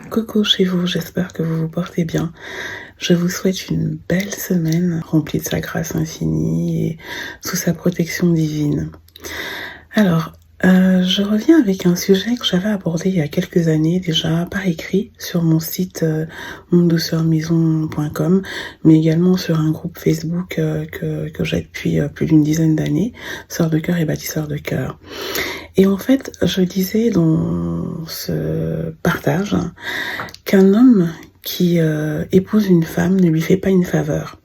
Coucou chez vous, j'espère que vous vous portez bien. Je vous souhaite une belle semaine remplie de sa grâce infinie et sous sa protection divine. Alors, je reviens avec un sujet que j'avais abordé il y a quelques années déjà par écrit sur mon site mondedouceurmaison.com, mais également sur un groupe Facebook que j'ai depuis plus d'une dizaine d'années, Sœurs de cœur et bâtisseurs de cœur. Et en fait, je disais dans ce partage qu'un homme qui épouse une femme ne lui fait pas une faveur.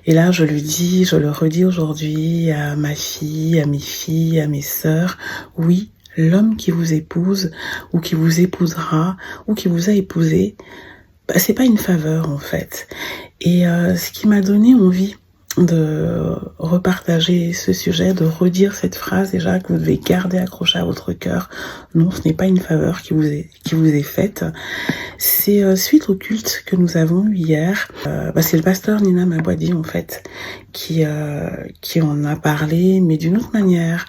Et là, je le dis, je le redis aujourd'hui à ma fille, à mes filles, à mes sœurs. Oui, l'homme qui vous épouse ou qui vous épousera ou qui vous a épousé, c'est pas une faveur en fait. Et ce qui m'a donné envie de repartager ce sujet, de redire cette phrase déjà que vous devez garder accrochée à votre cœur. Non, ce n'est pas une faveur qui vous est faite. C'est suite au culte que nous avons eu hier. C'est le pasteur Nina Mabwadi en fait qui en a parlé, mais d'une autre manière,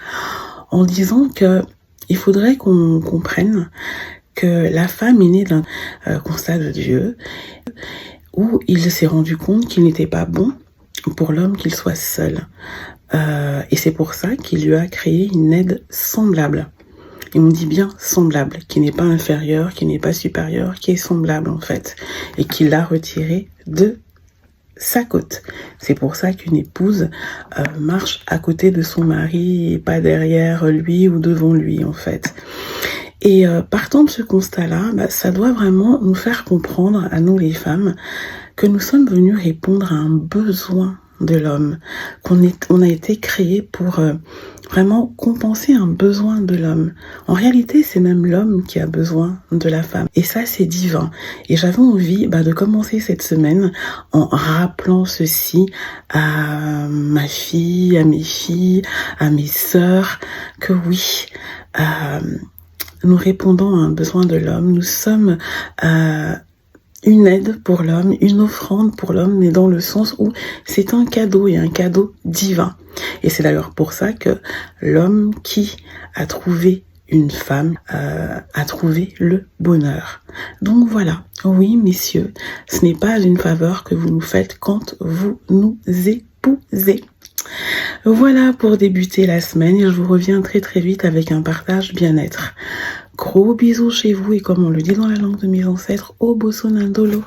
en disant que il faudrait qu'on comprenne que la femme est née d'un constat de Dieu où il s'est rendu compte qu'il n'était pas bon pour l'homme qu'il soit seul. Et c'est pour ça qu'il lui a créé une aide semblable. Et on dit bien semblable, qui n'est pas inférieur, qui n'est pas supérieur, qui est semblable en fait. Et qu'il l'a retiré de sa côte. C'est pour ça qu'une épouse marche à côté de son mari et pas derrière lui ou devant lui en fait. Et partant de ce constat-là, ça doit vraiment nous faire comprendre à nous les femmes que nous sommes venus répondre à un besoin de l'homme, on a été créé pour vraiment compenser un besoin de l'homme. En réalité, c'est même l'homme qui a besoin de la femme. Et ça, c'est divin. Et j'avais envie de commencer cette semaine en rappelant ceci à ma fille, à mes filles, à mes sœurs, que oui, nous répondons à un besoin de l'homme. Nous sommes une aide pour l'homme, une offrande pour l'homme, mais dans le sens où c'est un cadeau et un cadeau divin. Et c'est d'ailleurs pour ça que l'homme qui a trouvé une femme a trouvé le bonheur. Donc voilà, oui messieurs, ce n'est pas une faveur que vous nous faites quand vous nous épousez. Voilà pour débuter la semaine et je vous reviens très très vite avec un partage bien-être. Gros bisous chez vous et comme on le dit dans la langue de mes ancêtres, au bosso nandolo.